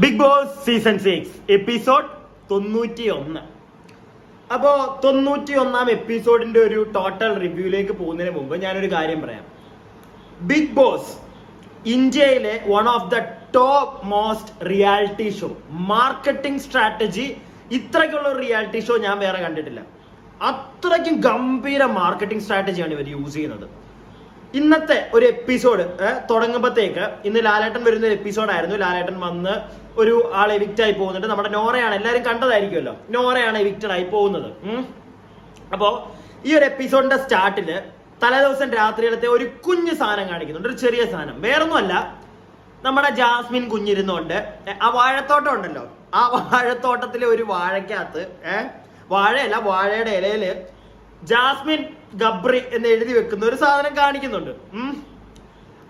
Big boss season 6 episode 91. അപ്പോൾ 91 എപ്പിസോഡിന്റെ ഒരു total റിവ്യൂയിലേക്ക് പോകുന്നതിന് മുമ്പ് ഞാനൊരു കാര്യം പറയാം. ബിഗ് ബോസ് ഇന്ത്യയിലെ one of the top most reality show. Marketing strategy ഇത്രയ്ക്കുള്ള ഒരു റിയാലിറ്റി ഷോ ഞാൻ വേറെ കണ്ടിട്ടില്ല. അത്രയ്ക്കും ഗംഭീര മാർക്കറ്റിംഗ് സ്ട്രാറ്റജിയാണ് ഇവർ യൂസ് ചെയ്യുന്നത്. ഇന്നത്തെ ഒരു എപ്പിസോഡ് തുടങ്ങുമ്പോഴത്തേക്ക് ഇന്ന് ലാലേട്ടൻ വരുന്ന ഒരു എപ്പിസോഡായിരുന്നു. ലാലേട്ടൻ വന്ന് ഒരു ആൾ എവിക്റ്റ് ആയി പോകുന്നുണ്ട്. നമ്മുടെ നോറയാണ്, എല്ലാവരും കണ്ടതായിരിക്കുമല്ലോ. നോറയാണ് എവിക്റ്റഡ് ആയി പോകുന്നത്. അപ്പോൾ ഈ ഒരു എപ്പിസോഡിന്റെ സ്റ്റാർട്ടില് തലേദിവസം രാത്രിയിലത്തെ ഒരു കുഞ്ഞു സാധനം കാണിക്കുന്നുണ്ട്. ഒരു ചെറിയ സാധനം, വേറൊന്നുമല്ല, നമ്മുടെ ജാസ്മിൻ കുഞ്ഞിരുന്നോണ്ട് ആ വാഴത്തോട്ടം ഉണ്ടല്ലോ, ആ വാഴത്തോട്ടത്തിലെ ഒരു വാഴക്കകത്ത് വാഴയല്ല, വാഴയുടെ ഇലയില് ജാസ്മിൻ ഗബ്രി എന്ന് എഴുതി വെക്കുന്ന ഒരു സാധനം കാണിക്കുന്നുണ്ട്.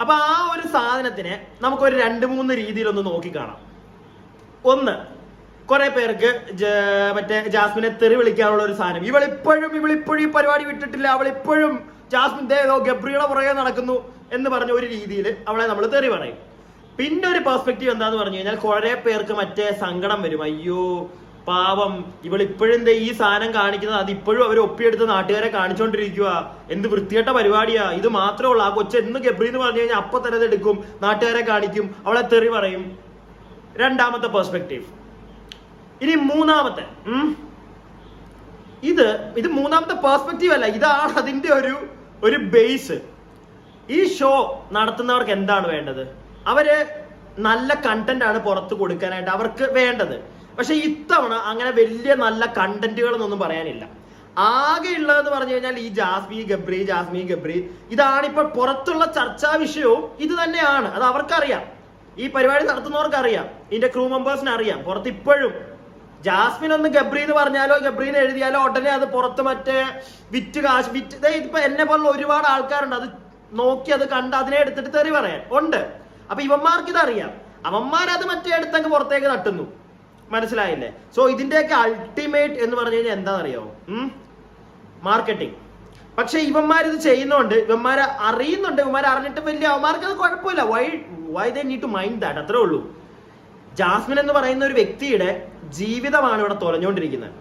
അപ്പൊ ആ ഒരു സാധനത്തിനെ നമുക്കൊരു 2-3 രീതിയിലൊന്ന് നോക്കിക്കാണാം. ഒന്ന്, കുറെ പേർക്ക് മറ്റേ ജാസ്മിനെ തെറി വിളിക്കാനുള്ള ഒരു സാധനം. ഇവളിപ്പോഴും ഈ പരിപാടി വിട്ടിട്ടില്ല, അവളിപ്പോഴും ജാസ്മിൻ ഗബ്രിയുടെ പുറകെ നടക്കുന്നു എന്ന് പറഞ്ഞ ഒരു രീതിയിൽ അവളെ നമ്മൾ തെറി പറയും. പിന്നെ ഒരു പെർസ്പെക്റ്റീവ് എന്താന്ന് പറഞ്ഞു കഴിഞ്ഞാൽ കുറെ പേർക്ക് മറ്റേ സങ്കടം വരും. അയ്യോ പാവം, ഇവളിപ്പോഴും ഈ സാധനം കാണിക്കുന്നത്, അത് ഇപ്പോഴും അവർ ഒപ്പിയെടുത്ത് നാട്ടുകാരെ കാണിച്ചോണ്ടിരിക്കുക, എന്ത് വൃത്തികെട്ട പരിപാടിയാ, ഇത് മാത്രമേ ഉള്ളൂ. ആ കൊച്ചു എന്ന് ഗബ്രി എന്ന് പറഞ്ഞു കഴിഞ്ഞാൽ അപ്പൊ തന്നെ എടുക്കും, നാട്ടുകാരെ കാണിക്കും, അവളെ തെറി പറയും. രണ്ടാമത്തെ പെർസ്പെക്റ്റീവ്. ഇനി മൂന്നാമത്തെ, ഇത് മൂന്നാമത്തെ പെർസ്പെക്റ്റീവ് അല്ല, ഇതാണ് അതിന്റെ ഒരു ബേസ്. ഈ ഷോ നടത്തുന്നവർക്ക് എന്താണ് വേണ്ടത്? അവര് നല്ല കണ്ടന്റ് ആണ് പുറത്ത് കൊടുക്കാനായിട്ട് അവർക്ക് വേണ്ടത്. പക്ഷെ ഇത്തവണ അങ്ങനെ വലിയ നല്ല കണ്ടന്റുകളൊന്നും പറയാനില്ല. ആകെ ഉള്ളതെന്ന് പറഞ്ഞു കഴിഞ്ഞാൽ ഈ ജാസ്മി ഗബ്രി ഇതാണിപ്പോൾ പുറത്തുള്ള ചർച്ചാ വിഷയവും ഇത് തന്നെയാണ്. അത് അവർക്കറിയാം, ഈ പരിപാടി നടത്തുന്നവർക്ക് അറിയാം, ഇതിന്റെ ക്രൂ മെമ്പേഴ്സിന് അറിയാം. പുറത്ത് ഇപ്പോഴും ജാസ്മിൻ ഒന്ന് ഗബ്രി എന്ന് പറഞ്ഞാലോ ഗബ്രീന്ന് എഴുതിയാലോ ഉടനെ അത് പുറത്ത് മറ്റേ വിറ്റ് ഇപ്പൊ എന്നെ പോലുള്ള ഒരുപാട് ആൾക്കാരുണ്ട്, അത് നോക്കി അത് കണ്ട് അതിനെ എടുത്തിട്ട് തെറി പറയാൻ ഉണ്ട്. അപ്പൊ ഇവന്മാർക്ക് ഇതറിയാം, അവന്മാരത് മറ്റേ എടുത്തങ്ങ് പുറത്തേക്ക് തട്ടുന്നു. മനസ്സിലായില്ലേ? സോ ഇതിന്റെയൊക്കെ അൾട്ടിമേറ്റ് എന്ന് പറഞ്ഞു കഴിഞ്ഞാൽ എന്താണെന്നറിയോ? മാർക്കറ്റിംഗ്. പക്ഷെ ഇവന്മാരിത് ചെയ്യുന്നോണ്ട്, ഇവന്മാരെ അറിയുന്നുണ്ട്, ഇവന്മാരെ അറിഞ്ഞിട്ട് വലിയ അവന്മാർക്ക് അത് കുഴപ്പമില്ല. Why they need to mind that, അത്രേ ഉള്ളൂ. ജാസ്മിൻ എന്ന് പറയുന്ന ഒരു വ്യക്തിയുടെ ജീവിതമാണ് ഇവിടെ തൊലഞ്ഞുകൊണ്ടിരിക്കുന്നത്.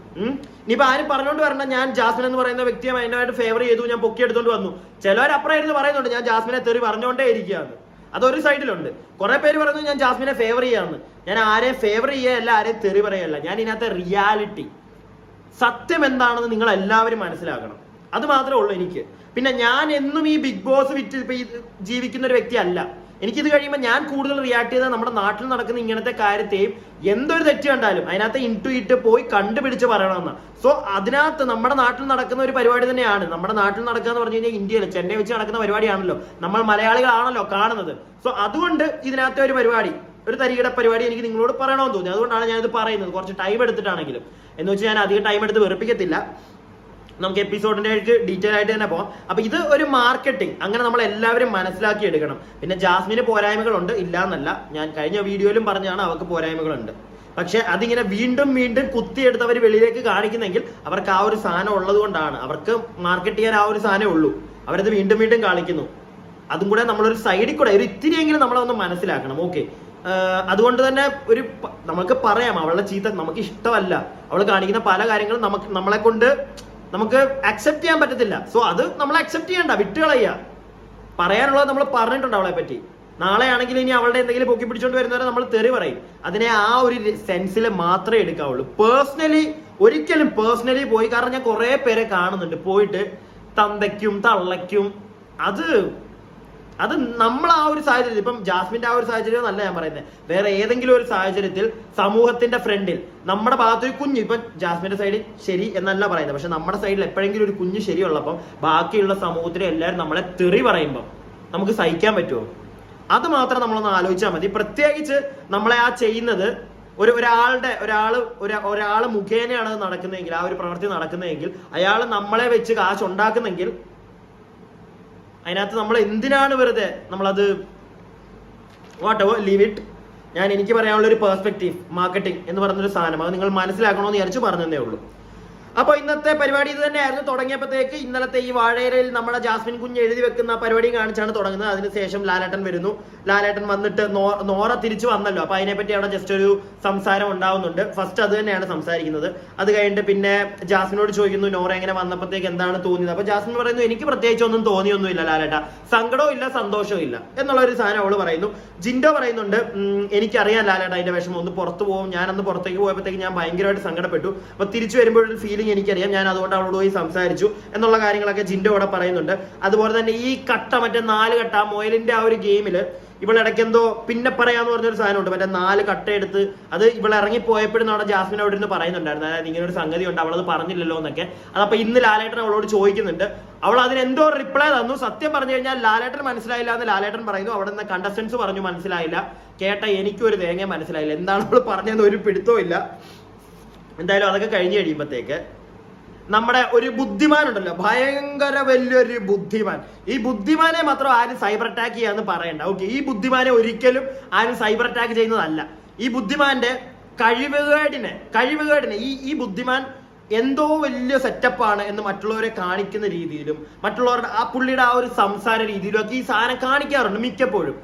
ഇനിയിപ്പോ ആരും പറഞ്ഞുകൊണ്ട് വരണ്ട ഞാൻ ജാസ്മിൻ എന്ന് പറയുന്ന വ്യക്തിയെ ഭയങ്കരമായിട്ട് ഫേവർ ചെയ്തു, ഞാൻ പൊക്കിയെടുത്തോണ്ട് വന്നു. ചിലവരപ്പുറം ഇരുന്ന് പറയുന്നുണ്ട് ഞാൻ ജാസ്മിനെ തെറി പറഞ്ഞുകൊണ്ടേ ഇരിക്കുകയാണ്. അതൊരു സൈഡിലുണ്ട്. കുറെ പേര് പറയുന്നു ഞാൻ ജാസ്മിനെ ഫേവർ ചെയ്യാന്ന്. ഞാൻ ആരെയും ഫേവർ ചെയ്യല്ല, ആരെയും തെറി പറയല്ല. ഞാൻ ഇതിനകത്തെ റിയാലിറ്റി, സത്യം എന്താണെന്ന് നിങ്ങൾ എല്ലാവരും മനസ്സിലാക്കണം. അത് മാത്രമേ ഉള്ളൂ എനിക്ക്. പിന്നെ ഞാൻ എന്നും ഈ ബിഗ് ബോസ് വിറ്റ് ഇപ്പൊ ജീവിക്കുന്ന ഒരു വ്യക്തി അല്ല. എനിക്കിത് കഴിയുമ്പോൾ ഞാൻ കൂടുതൽ റിയാക്ട് ചെയ്താൽ നമ്മുടെ നാട്ടിൽ നടക്കുന്ന ഇങ്ങനത്തെ കാര്യത്തെയും എന്തൊരു തെറ്റ് കണ്ടാലും അതിനകത്ത് ഇട്ട് പോയി കണ്ടുപിടിച്ച് പറയണമെന്ന്. സോ അതിനകത്ത് നമ്മുടെ നാട്ടിൽ നടക്കുന്ന ഒരു പരിപാടി തന്നെയാണ്. നമ്മുടെ നാട്ടിൽ നടക്കുക എന്ന് പറഞ്ഞു കഴിഞ്ഞാൽ ഇന്ത്യയിൽ ചെന്നൈ വെച്ച് നടക്കുന്ന പരിപാടിയാണല്ലോ, നമ്മൾ മലയാളികളാണല്ലോ കാണുന്നത്. സോ അതുകൊണ്ട് ഇതിനകത്തെ ഒരു പരിപാടി, ഒരു തരികിട പരിപാടി എനിക്ക് നിങ്ങളോട് പറയണമെന്ന് തോന്നി. അതുകൊണ്ടാണ് ഞാനിത് പറയുന്നത്, കുറച്ച് ടൈം എടുത്തിട്ടാണെങ്കിലും. എന്ന് വെച്ചാൽ ഞാൻ അധികം ടൈം എടുത്ത് വെറുപ്പിക്കത്തില്ല. നമുക്ക് എപ്പിസോഡിന്റെ ഡീറ്റെയിൽ ആയിട്ട് തന്നെ പോകാം. അപ്പൊ ഇത് ഒരു മാർക്കറ്റിംഗ്, അങ്ങനെ നമ്മൾ എല്ലാവരും മനസ്സിലാക്കി എടുക്കണം. പിന്നെ ജാസ്മിന് പോരായ്മകളുണ്ട്, ഇല്ല എന്നല്ല. ഞാൻ കഴിഞ്ഞ വീഡിയോയിലും പറഞ്ഞാണ് അവർക്ക് പോരായ്മകളുണ്ട്. പക്ഷെ അതിങ്ങനെ വീണ്ടും കുത്തിയെടുത്ത് അവർ വെളിയിലേക്ക് കാണിക്കുന്നെങ്കിൽ അവർക്ക് ആ ഒരു സാധനം ഉള്ളത് കൊണ്ടാണ്. അവർക്ക് മാർക്കറ്റ് ചെയ്യാൻ ആ ഒരു സാധനമേ ഉള്ളൂ. അവരത് വീണ്ടും കാണിക്കുന്നു. അതും കൂടെ നമ്മളൊരു സൈഡിൽ കൂടെ ഒരു ഇത്തിരിയെങ്കിലും നമ്മളൊന്ന് മനസ്സിലാക്കണം. ഓക്കെ, അതുകൊണ്ട് തന്നെ നമുക്ക് പറയാം അവളുടെ ചീത്ത നമുക്ക് ഇഷ്ടമല്ല, അവൾ കാണിക്കുന്ന പല കാര്യങ്ങളും നമ്മളെ കൊണ്ട് നമുക്ക് അക്സെപ്റ്റ് ചെയ്യാൻ പറ്റത്തില്ല. സോ അത് നമ്മൾ അക്സെപ്റ്റ് ചെയ്യണ്ട, വിട്ടുകളയ്യ. പറയാനുള്ളത് നമ്മൾ പറഞ്ഞിട്ടുണ്ട് അവളെ പറ്റി. നാളെ ആണെങ്കിലും ഇനി അവളുടെ എന്തെങ്കിലും പൊക്കി പിടിച്ചോണ്ട് വരുന്നവരെ നമ്മൾ തെറി പറയും. അതിനെ ആ ഒരു സെൻസിൽ മാത്രമേ എടുക്കാവുള്ളൂ. ഒരിക്കലും പേഴ്സണലി പോയി, കാരണം ഞാൻ കുറെ പേരെ കാണുന്നുണ്ട് പോയിട്ട് തന്തയ്ക്കും തള്ളയ്ക്കും. അത് നമ്മൾ ആ ഒരു സാഹചര്യത്തിൽ, ഇപ്പം ജാസ്മിന്റെ ആ ഒരു സാഹചര്യം അല്ല ഞാൻ പറയുന്നത്, വേറെ ഏതെങ്കിലും ഒരു സാഹചര്യത്തിൽ സമൂഹത്തിന്റെ ഫ്രണ്ടിൽ നമ്മുടെ ഭാഗത്തൊരു കുഞ്ഞ്, ഇപ്പൊ ജാസ്മിന്റെ സൈഡിൽ ശരി എന്നല്ല പറയുന്നത്, പക്ഷെ നമ്മുടെ സൈഡിൽ എപ്പോഴെങ്കിലും ഒരു കുഞ്ഞ് ശരിയുള്ളപ്പം ബാക്കിയുള്ള സമൂഹത്തിലെ എല്ലാവരും നമ്മളെ തെറി പറയുമ്പോൾ നമുക്ക് സഹിക്കാൻ പറ്റുമോ? അത് മാത്രം നമ്മളൊന്ന് ആലോചിച്ചാൽ മതി. പ്രത്യേകിച്ച് നമ്മളെ ആ ചെയ്യുന്നത് ഒരാള് മുഖേനയാണ് നടക്കുന്നതെങ്കിൽ, ആ ഒരു പ്രവൃത്തി നടക്കുന്നതെങ്കിൽ, അയാൾ നമ്മളെ വെച്ച് കാശ് ഉണ്ടാക്കുന്നെങ്കിൽ അതിനകത്ത് നമ്മൾ എന്തിനാണ് വെറുതെ നമ്മളത് വാട്ട് എവർ ലീവ് ഇറ്റ്. എനിക്ക് പറയാനുള്ള ഒരു പെർസ്പെക്റ്റീവ്, മാർക്കറ്റിംഗ് എന്ന് പറഞ്ഞൊരു സാധനം, അത് നിങ്ങൾ മനസ്സിലാക്കണമെന്ന് വിചാരിച്ചു പറഞ്ഞതേ ഉള്ളൂ. അപ്പൊ ഇന്നത്തെ പരിപാടി ഇത് തന്നെയായിരുന്നു. തുടങ്ങിയപ്പോഴത്തേക്ക് ഇന്നലത്തെ ഈ വാഴയിലയിൽ നമ്മുടെ ജാസ്മിൻ കുഞ്ഞ് എഴുതി വെക്കുന്ന പരിപാടി കാണിച്ചാണ് തുടങ്ങുന്നത്. അതിനുശേഷം ലാലേട്ടൻ വരുന്നു. ലാലേട്ടൻ വന്നിട്ട് നോറ തിരിച്ചു വന്നല്ലോ, അപ്പൊ അതിനെപ്പറ്റി അവിടെ ജസ്റ്റ് ഒരു സംസാരം ഉണ്ടാവുന്നുണ്ട്. ഫസ്റ്റ് അത് തന്നെയാണ് സംസാരിക്കുന്നത്. അത് കഴിഞ്ഞിട്ട് പിന്നെ ജാസ്മിനോട് ചോദിക്കുന്നു നോറ എങ്ങനെ വന്നപ്പോഴത്തേക്ക് എന്താണ് തോന്നിയത്. അപ്പൊ ജാസ്മിൻ പറയുന്നു എനിക്ക് പ്രത്യേകിച്ച് ഒന്നും തോന്നിയൊന്നുമില്ല ലാലേട്ട, സങ്കടവും ഇല്ല സന്തോഷവും ഇല്ല എന്നുള്ള ഒരു സാധനം അവള് പറയുന്നു. ജിൻഡോ പറയുന്നുണ്ട് എനിക്കറിയാം ലാലേട്ട അതിന്റെ വിഷമം, ഒന്ന് പുറത്തു പോകും, ഞാനന്ന് പുറത്തേക്ക് പോയപ്പോഴത്തേക്ക് ഞാൻ ഭയങ്കരമായിട്ട് സങ്കടപ്പെട്ടു, അപ്പൊ തിരിച്ചു വരുമ്പോഴൊരു ഫീലിംഗ് എനിക്കറിയാം, ഞാൻ അതുകൊണ്ട് അവളോട് പോയി സംസാരിച്ചു എന്നുള്ള കാര്യങ്ങളൊക്കെ ജിൻഡോ ഇവിടെ പറയുന്നുണ്ട്. അതുപോലെ തന്നെ ഈ കട്ട മറ്റേ 4 കട്ട മൊയലിന്റെ ആ ഒരു ഗെയിമില് ഇവളിടയ്ക്ക് എന്തോ പിന്നെ പറയാന്ന് പറഞ്ഞൊരു സാധനമുണ്ട്, മറ്റേ 4 കട്ട എടുത്ത് അത് ഇവിടെ ഇറങ്ങിപ്പോയപ്പോഴും അവിടെ ജാസ്മിൻ അവിടെ ഇരുന്ന് പറയുന്നുണ്ടായിരുന്നു, അതായത് ഇങ്ങനെ ഒരു സംഗതി ഉണ്ട് അവളത് പറഞ്ഞില്ലല്ലോ എന്നൊക്കെ. അതപ്പോ ഇന്ന് ലാലേട്ടൻ അവളോട് ചോദിക്കുന്നുണ്ട്, അവൾ അതിന് എന്തോ റിപ്ലൈ തന്നു. സത്യം പറഞ്ഞു കഴിഞ്ഞാൽ ലാലേട്ടൻ മനസ്സിലായില്ല എന്ന് ലാലേട്ടൻ പറയുന്നു. അവിടെ നിന്ന് കണ്ടസ്റ്റൻസ് പറഞ്ഞു മനസ്സിലായില്ല, കേട്ട എനിക്കും ഒരു തേങ്ങ മനസ്സിലായില്ല, എന്താണ് അവൾ പറഞ്ഞതെന്ന് ഒരു പിടുത്തവും ഇല്ല. എന്തായാലും അതൊക്കെ കഴിഞ്ഞ് കഴിയുമ്പോഴത്തേക്ക് നമ്മുടെ ഒരു ബുദ്ധിമാൻ ഉണ്ടല്ലോ, ഭയങ്കര വലിയൊരു ബുദ്ധിമാൻ. ഈ ബുദ്ധിമാനെ മാത്രം ആരും സൈബർ അറ്റാക്ക് ചെയ്യാന്ന് പറയണ്ട. ഓക്കെ, ഈ ബുദ്ധിമാനെ ഒരിക്കലും ആരും സൈബർ അറ്റാക്ക് ചെയ്യുന്നതല്ല. ഈ ബുദ്ധിമാന്റെ കഴിവുകേടിനെ ഈ ബുദ്ധിമാൻ എന്തോ വലിയ സെറ്റപ്പാണ് എന്ന് മറ്റുള്ളവരെ കാണിക്കുന്ന രീതിയിലും മറ്റുള്ളവരുടെ ആ പുള്ളിയുടെ ആ ഒരു സംസാര രീതിയിലും ഒക്കെ ഈ സാധനം കാണിക്കാറുണ്ട് മിക്കപ്പോഴും.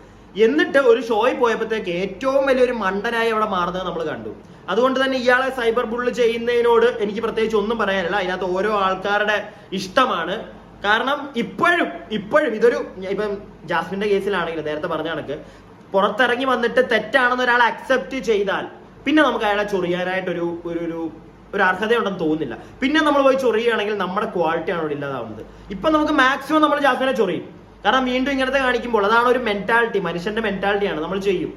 എന്നിട്ട് ഒരു ഷോയിൽ പോയപ്പോഴത്തേക്ക് ഏറ്റവും വലിയൊരു മണ്ടനായി അവിടെ മാറുന്നത് നമ്മൾ കണ്ടു. അതുകൊണ്ട് തന്നെ ഇയാളെ സൈബർ ബുള്ള് ചെയ്യുന്നതിനോട് എനിക്ക് പ്രത്യേകിച്ച് ഒന്നും പറയാനില്ല. അതിനകത്ത് ഓരോ ആൾക്കാരുടെ ഇഷ്ടമാണ്. കാരണം ഇപ്പോഴും ഇതൊരു ഇപ്പം ജാസ്മിന്റെ കേസിലാണെങ്കിൽ നേരത്തെ പറഞ്ഞ കണക്ക് പുറത്തിറങ്ങി വന്നിട്ട് തെറ്റാണെന്ന് ഒരാൾ അക്സെപ്റ്റ് ചെയ്താൽ പിന്നെ നമുക്ക് അയാളെ ചൊറിയാനായിട്ടൊരു ഒരു അർഹതയുണ്ടെന്ന് തോന്നുന്നില്ല. പിന്നെ നമ്മൾ പോയി ചൊറിയുകയാണെങ്കിൽ നമ്മുടെ ക്വാളിറ്റി ആണ് ഇവിടെ ഇല്ലാതാവുന്നത്. ഇപ്പൊ നമുക്ക് മാക്സിമം നമ്മൾ ജാസ്മിനെ ചൊറിയും, കാരണം വീണ്ടും ഇങ്ങനത്തെ കാണിക്കുമ്പോൾ അതാണ് ഒരു മെന്റാലിറ്റി, മനുഷ്യന്റെ മെന്റാലിറ്റിയാണ്, നമ്മൾ ചെയ്യും.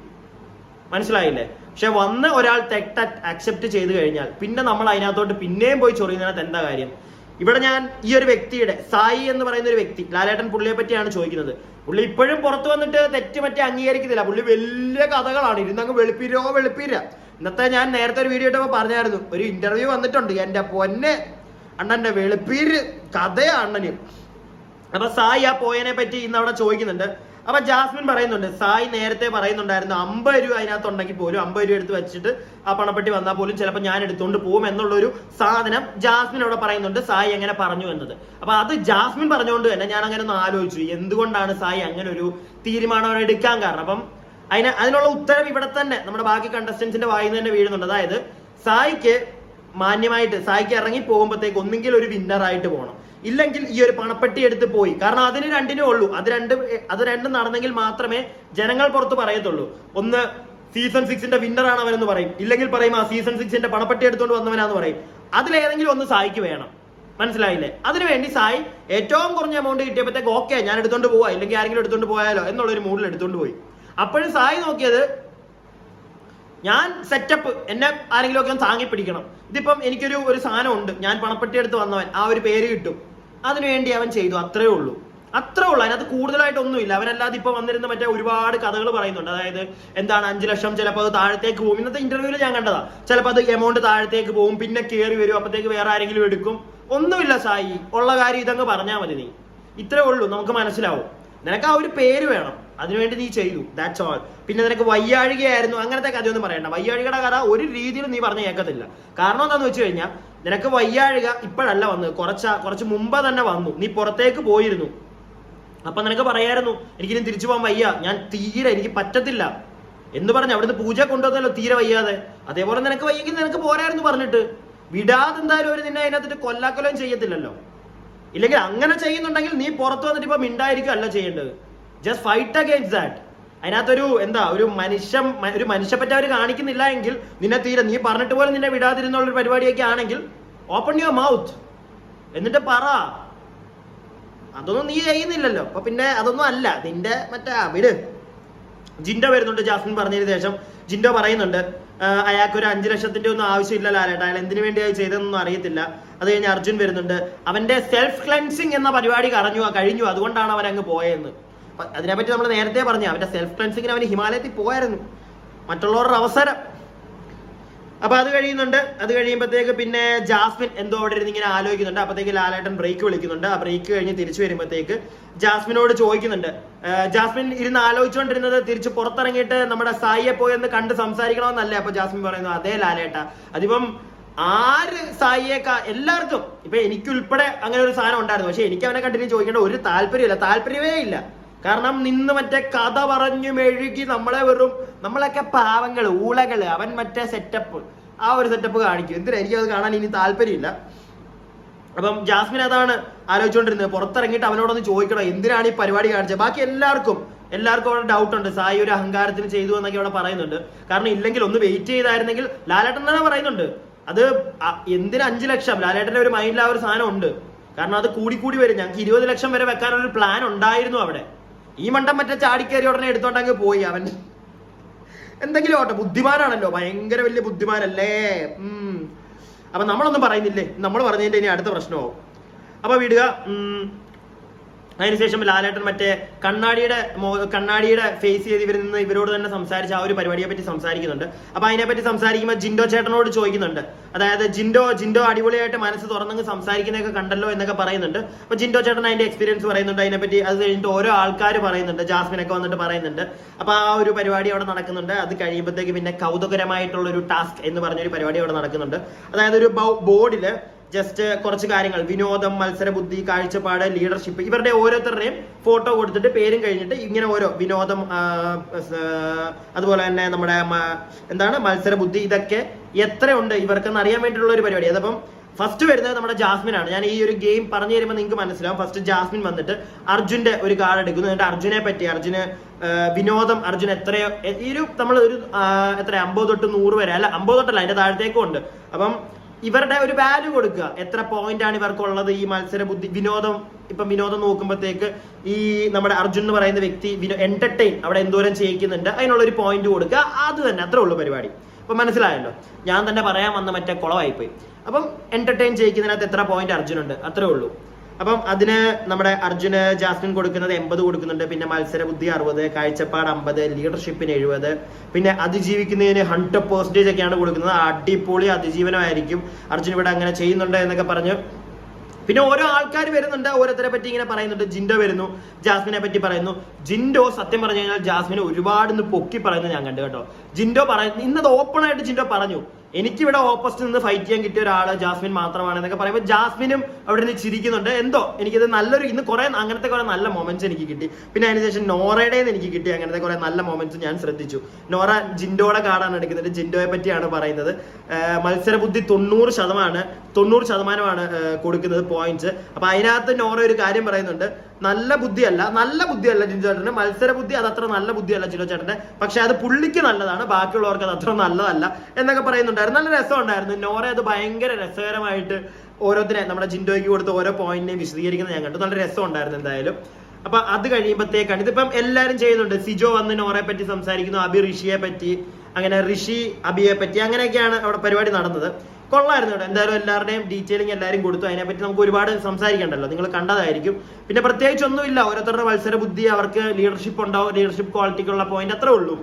മനസ്സിലായില്ലേ? പക്ഷെ വന്ന് ഒരാൾ തെറ്റ് അക്സെപ്റ്റ് ചെയ്ത് കഴിഞ്ഞാൽ പിന്നെ നമ്മൾ അതിനകത്തോട്ട് പിന്നെയും പോയി ചൊറിയുന്നതിനകത്ത് എന്താ കാര്യം? ഇവിടെ ഞാൻ ഈ ഒരു വ്യക്തിയുടെ സായി എന്ന് പറയുന്ന ഒരു വ്യക്തി, ലാലേട്ടൻ പുള്ളിയെ പറ്റിയാണ് ചോദിക്കുന്നത്. പുള്ളി ഇപ്പോഴും പുറത്തു വന്നിട്ട് തെറ്റ് മറ്റേ അംഗീകരിക്കുന്നില്ല. പുള്ളി വലിയ കഥകളാണ് ഇരുന്നങ്ങ് വെളുപ്പീര. ഇന്നത്തെ ഞാൻ നേരത്തെ ഒരു വീഡിയോ ഇട്ടപ്പോൾ പറഞ്ഞായിരുന്നു, ഒരു ഇന്റർവ്യൂ വന്നിട്ടുണ്ട്, എന്റെ പൊന്നെ അണ്ണന്റെ വെളുപ്പീര് കഥയാ അണ്ണന്. അപ്പൊ സായി ആ പോയനെ പറ്റി ഇന്ന് അവിടെ ചോദിക്കുന്നുണ്ട്. അപ്പൊ ജാസ്മിൻ പറയുന്നുണ്ട്, സായി നേരത്തെ പറയുന്നുണ്ടായിരുന്നു 50 രൂപ അതിനകത്തുണ്ടെങ്കിൽ പോലും 50 രൂപ എടുത്ത് വെച്ചിട്ട് ആ പണപ്പെട്ടി വന്നാൽ പോലും ചിലപ്പോൾ ഞാൻ എടുത്തുകൊണ്ട് പോകും എന്നുള്ളൊരു സാധനം ജാസ്മിൻ അവിടെ പറയുന്നുണ്ട്. സായി എങ്ങനെ പറഞ്ഞു എന്നത്. അപ്പൊ അത് ജാസ്മിൻ പറഞ്ഞുകൊണ്ട് തന്നെ ഞാൻ അങ്ങനെ ഒന്ന് ആലോചിച്ചു, എന്തുകൊണ്ടാണ് സായി അങ്ങനെ ഒരു തീരുമാനം എടുക്കാൻ കാരണം. അപ്പം അതിനുള്ള ഉത്തരം ഇവിടെ തന്നെ നമ്മുടെ ബാക്കി കണ്ടസ്റ്റൻസിന്റെ വായിൽ നിന്ന് തന്നെ വീഴുന്നുണ്ട്. അതായത് സായിക്ക് മാന്യമായിട്ട് സായിക്ക് ഇറങ്ങി പോകുമ്പോഴത്തേക്ക് ഒന്നെങ്കിൽ ഒരു വിന്നറായിട്ട് പോകണം, ഇല്ലെങ്കിൽ ഈ ഒരു പണപ്പെട്ടി എടുത്ത് പോയി. കാരണം അതിന് രണ്ടിനേ ഉള്ളൂ. അത് രണ്ടും നടന്നെങ്കിൽ മാത്രമേ ജനങ്ങൾ പുറത്ത് പറയത്തുള്ളൂ. ഒന്ന് സീസൺ 6ന്റെ വിന്നറാണ് അവനെന്ന് പറയും, ഇല്ലെങ്കിൽ പറയും ആ സീസൺ 6ന്റെ പണപ്പെട്ടി എടുത്തുകൊണ്ട് വന്നവനാന്ന് പറയും. അതിലേതെങ്കിലും ഒന്ന് സായിക്ക് വേണം. മനസ്സിലായില്ലേ? അതിനുവേണ്ടി സായി ഏറ്റവും കുറഞ്ഞ എമൗണ്ട് കിട്ടിയപ്പോഴത്തേക്ക് ഓക്കെ ഞാൻ എടുത്തോണ്ട് പോവാ, ഇല്ലെങ്കിൽ ആരെങ്കിലും എടുത്തോണ്ട് പോയാലോ എന്നുള്ളൊരു മൂഡിൽ എടുത്തോണ്ട് പോയി. അപ്പോഴും സായി നോക്കിയത് ഞാൻ സെറ്റപ്പ്, എന്നെ ആരെങ്കിലും ഒക്കെ താങ്ങി പിടിക്കണം. ഇതിപ്പം എനിക്കൊരു സാധനം ഉണ്ട്, ഞാൻ പണപ്പെട്ടി എടുത്ത് വന്നവൻ, ആ ഒരു പേര് കിട്ടും, അതിനുവേണ്ടി അവൻ ചെയ്തു. അത്രേ ഉള്ളൂ. അതിനകത്ത് കൂടുതലായിട്ടൊന്നുമില്ല. അവനല്ലാതെ ഇപ്പൊ വന്നിരുന്ന മറ്റേ ഒരുപാട് കഥകൾ പറയുന്നുണ്ട്. അതായത് എന്താണ് 5 ലക്ഷം ചിലപ്പോൾ അത് താഴത്തേക്ക് പോകും. ഇന്നത്തെ ഇന്റർവ്യൂവിൽ ഞാൻ കണ്ടതാ, ചിലപ്പോൾ അത് എമൗണ്ട് താഴത്തേക്ക് പോകും, പിന്നെ കയറി വരും, അപ്പത്തേക്ക് വേറെ ആരെങ്കിലും എടുക്കും. ഒന്നുമില്ല സായി, ഉള്ള കാര്യം ഇതങ്ങ് പറഞ്ഞാൽ മതി. നീ ഇത്രേ ഉള്ളൂ, നമുക്ക് മനസ്സിലാവും. നിനക്ക് ആ ഒരു പേര് വേണം, അതിനുവേണ്ടി നീ ചെയ്തു, ദാറ്റ്സ് ഓൾ. പിന്നെ നിനക്ക് വയ്യാഴികയായിരുന്നു അങ്ങനത്തെ കഥയൊന്നും പറയണ്ട. വയ്യാഴികയുടെ കഥ ഒരു രീതിയിലും നീ പറഞ്ഞ് കേൾക്കത്തില്ല. കാരണം എന്താന്ന് വെച്ച് കഴിഞ്ഞാൽ നിനക്ക് വയ്യാഴിക ഇപ്പോഴല്ല വന്നത്, കുറച്ച് മുമ്പ് തന്നെ വന്നു. നീ പുറത്തേക്ക് പോയിരുന്നു, അപ്പൊ നിനക്ക് പറയായിരുന്നു എനിക്കിനി തിരിച്ചു പോകാൻ വയ്യ, എനിക്ക് പറ്റത്തില്ല എന്ന് പറഞ്ഞ് അവിടുന്ന് പൂജ കൊണ്ടുവന്നല്ലോ തീരെ വയ്യാതെ. അതേപോലെ നിനക്ക് വയ്യെങ്കിൽ നിനക്ക് പോരായിരുന്നു പറഞ്ഞിട്ട്. വിടാതെ എന്തായാലും ഒരു നിന്നെ അതിനകത്തിട്ട് കൊല്ലാക്കൊലയും ചെയ്യത്തില്ലല്ലോ. ഇല്ലെങ്കിൽ അങ്ങനെ ചെയ്യുന്നുണ്ടെങ്കിൽ നീ പുറത്ത് വന്നിട്ട് ഇപ്പൊ മിണ്ടായിരിക്കും അല്ല ചെയ്യേണ്ടത്. Just fight against that. അതിനകത്തൊരു ഒരു മനുഷ്യപ്പറ്റ അവർ കാണിക്കുന്നില്ല എങ്കിൽ നിന്നെ തീരെ, നീ പറഞ്ഞിട്ട് പോലെ നിന്നെ വിടാതിരുന്നുള്ള ഒരു പരിപാടിയൊക്കെ ആണെങ്കിൽ ഓപ്പൺ യുവർ മൗത്ത് എന്നിട്ട് പറ. അതൊന്നും നീ ചെയ്യുന്നില്ലല്ലോ, അപ്പൊ പിന്നെ അതൊന്നും അല്ല നിന്റെ വിട്. ജിൻഡോ വരുന്നുണ്ട് ജാസ്മിൻ പറഞ്ഞതിന് ശേഷം. ജിൻഡോ പറയുന്നുണ്ട് അയാൾക്ക് ഒരു 5 ലക്ഷത്തിന്റെ ഒന്നും ആവശ്യമില്ല ലാലേട്ട, അയാൾ എന്തിനു വേണ്ടി അത് ചെയ്തതെന്നൊന്നും അറിയത്തില്ല. അത് കഴിഞ്ഞ് അർജുൻ വരുന്നുണ്ട്, അവന്റെ സെൽഫ് ക്ലെൻസിങ് എന്ന പരിപാടി കഴിഞ്ഞു, അതുകൊണ്ടാണ് അവൻ അങ്ങ് പോയെന്ന്. അതിനെപ്പറ്റി നമ്മൾ നേരത്തെ പറഞ്ഞു, അവന്റെ സെൽഫ് ക്ലെൻസിങ്ങിന് അവന് ഹിമാലയത്തിൽ പോയായിരുന്നു, മറ്റുള്ളവരുടെ അവസരം. അപ്പൊ അത് കഴിയുമ്പോഴത്തേക്ക് പിന്നെ ജാസ്മിൻ എന്തോ അവിടെ ഇരുന്ന് ഇങ്ങനെ ആലോചിക്കുന്നുണ്ട്. അപ്പത്തേക്ക് ലാലേട്ടൻ ബ്രേക്ക് വിളിക്കുന്നുണ്ട്. ആ ബ്രേക്ക് കഴിഞ്ഞ് തിരിച്ചു വരുമ്പോഴത്തേക്ക് ജാസ്മിനോട് ചോദിക്കുന്നുണ്ട്. ജാസ്മിൻ ഇരുന്ന് ആലോചിച്ചുകൊണ്ടിരുന്നത് തിരിച്ച് പുറത്തിറങ്ങിയിട്ട് നമ്മുടെ സായിയെ പോയെന്ന് കണ്ട് സംസാരിക്കണമെന്നല്ലേ. അപ്പൊ ജാസ്മിൻ പറയുന്നു, അതേ ലാലേട്ട, അതിപ്പം ആര് സായിയേക്കാ എല്ലാവർക്കും ഇപ്പൊ എനിക്കുൾപ്പെടെ അങ്ങനെ ഒരു സാധനം ഉണ്ടായിരുന്നു. പക്ഷെ എനിക്ക് അവനെ കണ്ടിന്യൂ ചോദിക്കേണ്ട ഒരു താല്പര്യമേ ഇല്ല. കാരണം നിന്ന് മറ്റേ കഥ പറഞ്ഞു മെഴുകി നമ്മളൊക്കെ പാവങ്ങള് ഊളകള്. അവൻ മറ്റേ സെറ്റപ്പ് ആ ഒരു സെറ്റപ്പ് കാണിക്കും. എന്തിനാ എനിക്കത് കാണാൻ ഇനി താല്പര്യമില്ല. അപ്പം ജാസ്മിൻ അതാണ് ആലോചിച്ചുകൊണ്ടിരുന്നത്. പുറത്തിറങ്ങിയിട്ട് അവനോടൊന്ന് ചോദിക്കണോ എന്തിനാണ് ഈ പരിപാടി കാണിച്ചത്. ബാക്കി എല്ലാവർക്കും അവിടെ ഡൗട്ട് ഉണ്ട്. സായി ഒരു അഹങ്കാരത്തിന് ചെയ്തു എന്നൊക്കെ അവിടെ പറയുന്നുണ്ട്. കാരണം ഇല്ലെങ്കിൽ ഒന്ന് വെയിറ്റ് ചെയ്തായിരുന്നെങ്കിൽ ലാലേട്ടൻ തന്നെ പറയുന്നുണ്ട് അത് എന്തിന് 5 ലക്ഷം. ലാലേട്ടന്റെ ഒരു മൈൻഡിൽ ആ ഒരു സാധനം ഉണ്ട്. കാരണം അത് കൂടി വരും. ഞങ്ങൾക്ക് 20 ലക്ഷം വരെ വെക്കാനൊരു പ്ലാൻ ഉണ്ടായിരുന്നു അവിടെ. ഈ മണ്ടം മറ്റേ ചാടിക്കേറി ഉടനെ എടുത്തോണ്ടങ്ങ് പോയി. അവൻ എന്തെങ്കിലും ഓട്ടെ, ബുദ്ധിമാനാണല്ലോ, ഭയങ്കര വലിയ ബുദ്ധിമാനല്ലേ. അപ്പൊ നമ്മളൊന്നും പറയുന്നില്ലേ, നമ്മൾ പറഞ്ഞതിന്റെ ഇനി അടുത്ത പ്രശ്നമാവും. അപ്പൊ വിടുക. അതിനുശേഷം ലാലേട്ടൻ മറ്റേ കണ്ണാടിയുടെ ഫേസ് ചെയ്ത് ഇവരോട് തന്നെ സംസാരിച്ച് ആ ഒരു പരിപാടിയെ പറ്റി സംസാരിക്കുന്നുണ്ട്. അപ്പൊ അതിനെപ്പറ്റി സംസാരിക്കുമ്പോൾ ജിൻഡോ ചേട്ടനോട് ചോദിക്കുന്നുണ്ട്. അതായത് ജിൻഡോ അടിപൊളിയായിട്ട് മനസ്സ് തുറന്നങ്ങ് സംസാരിക്കുന്നതൊക്കെ കണ്ടല്ലോ എന്നൊക്കെ പറയുന്നുണ്ട്. അപ്പൊ ജിൻഡോ ചേട്ടൻ അതിന്റെ എക്സ്പീരിയൻസ് പറയുന്നുണ്ട് അതിനെപ്പറ്റി. അത് കഴിഞ്ഞിട്ട് ഓരോ ആൾക്കാർ പറയുന്നുണ്ട്, ജാസ്മിനൊക്കെ വന്നിട്ട് പറയുന്നുണ്ട്. അപ്പൊ ആ ഒരു പരിപാടി അവിടെ നടക്കുന്നുണ്ട്. അത് കഴിയുമ്പോഴത്തേക്ക് പിന്നെ കൗതുകരമായിട്ടുള്ള ഒരു ടാസ്ക് എന്ന് പറഞ്ഞൊരു പരിപാടി അവിടെ നടക്കുന്നുണ്ട്. അതായത് ഒരു ബോർഡില് ജസ്റ്റ് കുറച്ച് കാര്യങ്ങൾ, വിനോദം, മത്സരബുദ്ധി, കാഴ്ചപ്പാട്, ലീഡർഷിപ്പ്, ഇവരുടെ ഓരോരുത്തരുടെയും ഫോട്ടോ കൊടുത്തിട്ട് പേരും കഴിഞ്ഞിട്ട് ഇങ്ങനെ ഓരോ വിനോദം, അതുപോലെ തന്നെ നമ്മുടെ മത്സരബുദ്ധി, ഇതൊക്കെ എത്രയുണ്ട് ഇവർക്കെന്ന് അറിയാൻ വേണ്ടിയിട്ടുള്ള ഒരു പരിപാടി. അതപ്പം ഫസ്റ്റ് വരുന്നത് നമ്മുടെ ജാസ്മിനാണ്. ഞാൻ ഈ ഒരു ഗെയിം പറഞ്ഞു തരുമ്പോൾ നിങ്ങൾക്ക് മനസ്സിലാവും. ഫസ്റ്റ് ജാസ്മിൻ വന്നിട്ട് അർജുന്റെ ഒരു കാർഡ് എടുക്കുന്നു. എന്നിട്ട് അർജുനെ പറ്റി, വിനോദം, അർജുൻ എത്രയോ ഈ ഒരു നമ്മൾ ഒരു എത്ര 50 തൊട്ട് 100 വരെ, അല്ല 50 തൊട്ടല്ല അതിന്റെ താഴത്തേക്കും ഉണ്ട്. അപ്പം ഇവരുടെ ഒരു വാല്യൂ കൊടുക്കുക. എത്ര പോയിന്റ് ആണ് ഇവർക്കുള്ളത് ഈ മത്സരബുദ്ധി, വിനോദം നോക്കുമ്പോഴത്തേക്ക് ഈ നമ്മുടെ അർജുൻ എന്ന് പറയുന്ന വ്യക്തി എന്റർടൈൻ അവിടെ എന്തോരം ചെയ്യിക്കുന്നുണ്ട് അതിനുള്ള ഒരു പോയിന്റ് കൊടുക്കുക. അത് തന്നെ, അത്രേ ഉള്ളൂ പരിപാടി. അപ്പൊ മനസ്സിലായല്ലോ, ഞാൻ തന്നെ പറയാൻ വന്ന മറ്റേ കുളമായിപ്പോയി. അപ്പം എന്റർടൈൻ ചെയ്യിക്കുന്നതിനകത്ത് എത്ര പോയിന്റ് അർജുനുണ്ട് അത്രേ ഉള്ളൂ. അപ്പം അതിന് നമ്മുടെ അർജുന് ജാസ്മിൻ കൊടുക്കുന്നത് 80 കൊടുക്കുന്നുണ്ട്. പിന്നെ മത്സരബുദ്ധി 60, കാഴ്ചപ്പാട് 50, ലീഡർഷിപ്പിന് 70, പിന്നെ അതിജീവിക്കുന്നതിന് 100% ഒക്കെയാണ് കൊടുക്കുന്നത്. അടിപൊളി അതിജീവനമായിരിക്കും. അർജുൻ ഇവിടെ അങ്ങനെ ചെയ്യുന്നുണ്ട് എന്നൊക്കെ പറഞ്ഞ് പിന്നെ ഓരോ ആൾക്കാർ വരുന്നുണ്ട്, ഓരോരുത്തരെ പറ്റി ഇങ്ങനെ പറയുന്നുണ്ട്. ജിൻഡോ വരുന്നു, ജാസ്മിനെ പറ്റി പറയുന്നു. ജിൻഡോ സത്യം പറഞ്ഞു കഴിഞ്ഞാൽ ജാസ്മിനെ ഒരുപാട് പൊക്കി പറയുന്നത് ഞാൻ കണ്ടു കേട്ടോ. ജിൻഡോ പറയുന്നു, ഇന്നത് ഓപ്പൺ ആയിട്ട് ജിൻഡോ പറഞ്ഞു, എനിക്കിവിടെ ഓപ്പോസിറ്റ് നിന്ന് ഫൈറ്റ് ചെയ്യാൻ കിട്ടിയ ഒരാള് ജാസ്മിൻ മാത്രമാണ് എന്നൊക്കെ പറയുമ്പോൾ ജാസ്മിനും അവിടെ നിന്ന് ചിരിക്കുന്നുണ്ട്. എന്തോ എനിക്കത് ഇന്ന് കുറെ അങ്ങനത്തെ കുറെ നല്ല മൊമെന്റ്സ് എനിക്ക് കിട്ടി. പിന്നെ അതിനുശേഷം നോറയുടെ എനിക്ക് കിട്ടി അങ്ങനത്തെ കുറെ നല്ല മൊമെന്റ്സ് ഞാൻ ശ്രദ്ധിച്ചു. നോറ ജിൻഡോയുടെ കാർഡാണ് എടുക്കുന്നത്, ജിൻഡോയെ പറ്റിയാണ് പറയുന്നത്. മത്സരബുദ്ധി 90% കൊടുക്കുന്നത് പോയിന്റ്സ്. അപ്പൊ അതിനകത്ത് നോറ ഒരു കാര്യം പറയുന്നുണ്ട്, നല്ല ബുദ്ധിയല്ല ജിൻഡോ ചേട്ടന്, മത്സരബുദ്ധി അത് അത്ര നല്ല ബുദ്ധിയല്ല ജിൻഡോ ചേട്ടന്റെ, പക്ഷെ അത് പുള്ളിക്ക് നല്ലതാണ്, ബാക്കിയുള്ളവർക്ക് അത് അത്ര നല്ലതല്ല എന്നൊക്കെ പറയുന്നുണ്ടായിരുന്നു. നല്ല രസമുണ്ടായിരുന്നു. നോറ അത് ഭയങ്കര രസകരമായിട്ട് ഓരോരുത്തരെ നമ്മുടെ ജിൻഡോയ്ക്ക് കൊടുത്ത് ഓരോ പോയിന്റിനെയും വിശദീകരിക്കുന്നത് ഞാൻ കണ്ടു. നല്ല രസമുണ്ടായിരുന്നു എന്തായാലും. അപ്പൊ അത് കഴിയുമ്പോഴത്തേക്കാണ് ഇതിപ്പം എല്ലാവരും ചെയ്യുന്നുണ്ട്. സിജോ വന്ന് നോറയെ പറ്റി സംസാരിക്കുന്നു, അബി ഋഷിയെ പറ്റി, അങ്ങനെ ഋഷി അബിയെ പറ്റി, അങ്ങനെയൊക്കെയാണ് അവിടെ പരിപാടി നടന്നത്. കൊള്ളായിരുന്നു കേട്ടോ. എന്തായാലും എല്ലാവരുടെയും ഡീറ്റെയിലിംഗ് എല്ലാവരും കൊടുത്തു. അതിനെപ്പറ്റി നമുക്ക് ഒരുപാട് സംസാരിക്കണ്ടല്ലോ, നിങ്ങൾ കണ്ടതായിരിക്കും. പിന്നെ പ്രത്യേകിച്ചൊന്നുമില്ല, ഓരോരുത്തരുടെ മത്സരബുദ്ധി, അവർക്ക് ലീഡർഷിപ്പ് ഉണ്ടാവും, ലീഡർഷിപ്പ് ക്വാളിറ്റിക്കുള്ള പോയിന്റ് അത്രേ ഉള്ളൂ.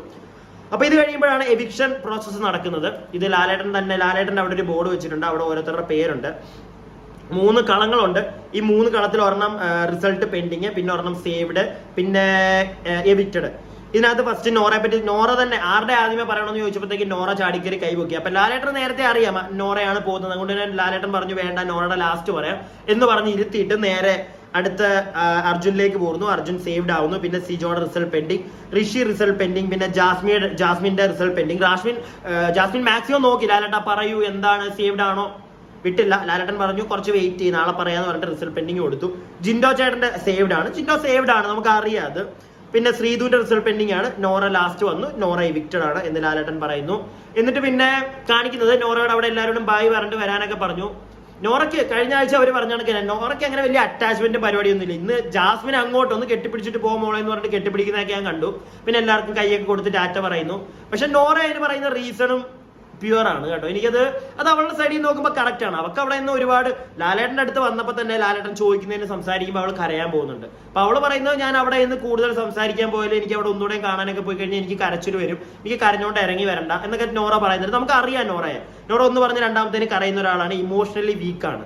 അപ്പൊ ഇത് കഴിയുമ്പോഴാണ് എവിക്ഷൻ പ്രോസസ്സ് നടക്കുന്നത്. ഇത് ലാലേട്ടൻ അവിടെ ഒരു ബോർഡ് വെച്ചിട്ടുണ്ട്, അവിടെ ഓരോരുത്തരുടെ പേരുണ്ട്. 3 കളങ്ങളുണ്ട്. ഈ 3 കളത്തിൽ ഒരെണ്ണം റിസൾട്ട് പെൻഡിങ്, പിന്നെ ഒരെണ്ണം സേവ്ഡ്, പിന്നെ എവിക്റ്റഡ്. ഇതിനകത്ത് ഫസ്റ്റ് നോറയെ പറ്റി, നോറ തന്നെ ആരുടെ ആദ്യമേ പറയണമെന്ന് ചോദിച്ചപ്പോഴത്തേക്ക് നോറ ചാടിക്കറി കൈപൊക്കി. അപ്പൊ ലാലേട്ടൻ നേരത്തെ അറിയാം നോറയാണ് പോകുന്നത്, അതുകൊണ്ട് തന്നെ ലാലേട്ടൻ പറഞ്ഞു വേണ്ട നോറയുടെ ലാസ്റ്റ് പറയാം എന്ന് പറഞ്ഞ് ഇരുത്തിയിട്ട് നേരെ അടുത്ത അർജുനിലേക്ക് പോകുന്നു. അർജുൻ സേവ്ഡ് ആവുന്നു. പിന്നെ സിജോയുടെ റിസൾട്ട് പെൻഡിങ്, ഋഷി റിസൾട്ട് പെൻഡിങ്, പിന്നെ ജാസ്മിന്റെ റിസൾട്ട് പെൻഡിങ്. ജാസ്മിൻ മാക്സിമം നോക്കി ലാലേട്ട പറയൂ എന്താണ്, സേവ്ഡ് ആണോ, വിട്ടില്ല. ലാലേട്ടൻ പറഞ്ഞു കുറച്ച് വെയിറ്റ് ചെയ്യും, നാളെ പറയാന്ന് പറഞ്ഞിട്ട് റിസൾട്ട് പെൻഡിങ് കൊടുത്തു. ജിൻഡോ ചേട്ടന്റെ സേവ്ഡ് ആണ്, നമുക്ക് അറിയാം അത്. പിന്നെ ശ്രീധുവിന്റെ റിസൾട്ട് പെൻഡിങ് ആണ്. നോറ ലാസ്റ്റ് വന്നു, നോറ എവിക്റ്റഡ് ആണ് എന്ന് ലാലേട്ടൻ പറയുന്നു. എന്നിട്ട് പിന്നെ കാണിക്കുന്നത് നോറയോട് അവിടെ എല്ലാവരോടും ബായ് പറഞ്ഞിട്ട് വരാനൊക്കെ പറഞ്ഞു. നോറയ്ക്ക് കഴിഞ്ഞ ആഴ്ച അവർ പറഞ്ഞ കണക്ക് നോറയ്ക്ക് അങ്ങനെ വലിയ അറ്റാച്ച്മെന്റ് പരിപാടിയൊന്നുമില്ല. ഇന്ന് ജാസ്മിൻ അങ്ങോട്ടൊന്ന് കെട്ടിപ്പിടിച്ചിട്ട് പോകുമോളെ എന്ന് പറഞ്ഞിട്ട് കെട്ടിപ്പിടിക്കുന്നതൊക്കെ ഞാൻ കണ്ടു. പിന്നെ എല്ലാവർക്കും കൈയൊക്കെ കൊടുത്ത് ടാറ്റ പറയുന്നു. പക്ഷെ നോറ അതിന് പറയുന്ന റീസണും പ്യുവർ ആണ് കേട്ടോ. അത് അവളുടെ സൈഡിൽ നോക്കുമ്പോൾ കറക്റ്റ് ആണ്. അവൾക്ക് അവിടെ നിന്ന് ഒരുപാട് ലാലേട്ടൻ്റെ അടുത്ത് വന്നപ്പോൾ തന്നെ ലാലേട്ടൻ ചോദിക്കുന്നതിന് സംസാരിക്കുമ്പോൾ അവൾ കരയാൻ പോകുന്നുണ്ട്. അപ്പൊ അവള് പറയുന്നത് ഞാൻ അവിടെ നിന്ന് കൂടുതൽ സംസാരിക്കാൻ പോയാലും എനിക്ക് അവിടെ ഒന്നുകൂടെ കാണാനൊക്കെ പോയി കഴിഞ്ഞാൽ എനിക്ക് കരച്ചിൽ വരും, എനിക്ക് കരഞ്ഞോണ്ട് ഇറങ്ങി വരണ്ട എന്നൊക്കെ നോറ പറയുന്നത് നമുക്ക് അറിയാം. നോറ ഒന്ന് പറഞ്ഞ് രണ്ടാമത്തേന് കരയുന്ന ഒരാളാണ്, ഇമോഷണലി വീക്കാണ്.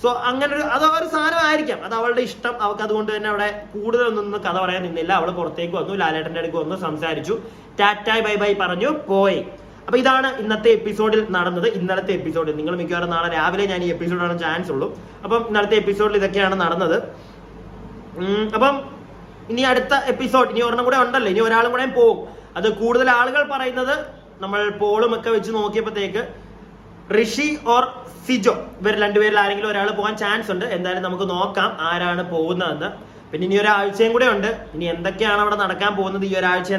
സോ അങ്ങനെ ഒരു സാധനമായിരിക്കാം, അത് അവളുടെ ഇഷ്ടം. അവൾക്ക് അതുകൊണ്ട് തന്നെ അവിടെ കൂടുതലൊന്നും കഥ പറയാൻ നിന്നില്ല. അവൾ പുറത്തേക്ക് വന്നു, ലാലേട്ടൻ്റെ അടുക്ക് വന്നു, സംസാരിച്ചു, ടാറ്റായ് ബൈ ബൈ പറഞ്ഞു, പോയി. അപ്പൊ ഇതാണ് ഇന്നത്തെ എപ്പിസോഡിൽ നടന്നത്. ഇന്നലത്തെ എപ്പിസോഡിൽ നിങ്ങൾ മിക്കവാറും നാളെ രാവിലെ ഞാൻ ഈ എപ്പിസോഡ് കാണാൻ ചാൻസ് ഉള്ളൂ. അപ്പം ഇന്നലത്തെ എപ്പിസോഡിൽ ഇതൊക്കെയാണ് നടന്നത്. അപ്പം ഇനി അടുത്ത എപ്പിസോഡ് ഇനി ഒരെണ്ണം കൂടെ ഉണ്ടല്ലോ, ഇനി ഒരാളും കൂടെ പോകും. അത് കൂടുതൽ ആളുകൾ പറയുന്നത് നമ്മൾ പോളും ഒക്കെ വെച്ച് നോക്കിയപ്പോഴത്തേക്ക് ഋഷി ഓർ സിജോ ഇവർ രണ്ടുപേരിൽ ആരെങ്കിലും ഒരാൾ പോകാൻ ചാൻസ് ഉണ്ട്. എന്തായാലും നമുക്ക് നോക്കാം ആരാണ് പോകുന്നതെന്ന്. പിന്നെ ഇനി ഒരാഴ്ചയും കൂടെ ഉണ്ട്. ഇനി എന്തൊക്കെയാണ് അവിടെ നടക്കാൻ പോകുന്നത്, ഈ ഒരാഴ്ച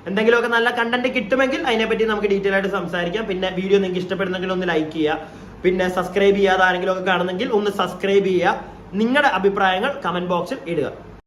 എന്തെങ്കിലുമൊക്കെ നല്ല കണ്ടന്റ് കിട്ടുമെങ്കിൽ അതിനെപ്പറ്റി നമുക്ക് ഡീറ്റെയിൽ ആയിട്ട് സംസാരിക്കാം. പിന്നെ വീഡിയോ നിങ്ങൾക്ക് ഇഷ്ടപ്പെടുന്നെങ്കിൽ ഒന്ന് ലൈക്ക് ചെയ്യുക. പിന്നെ സബ്സ്ക്രൈബ് ചെയ്യാതെ ആരെങ്കിലും ഒക്കെ കാണുന്നെങ്കിൽ ഒന്ന് സബ്സ്ക്രൈബ് ചെയ്യുക. നിങ്ങളുടെ അഭിപ്രായങ്ങൾ കമന്റ് ബോക്സിൽ ഇടുക.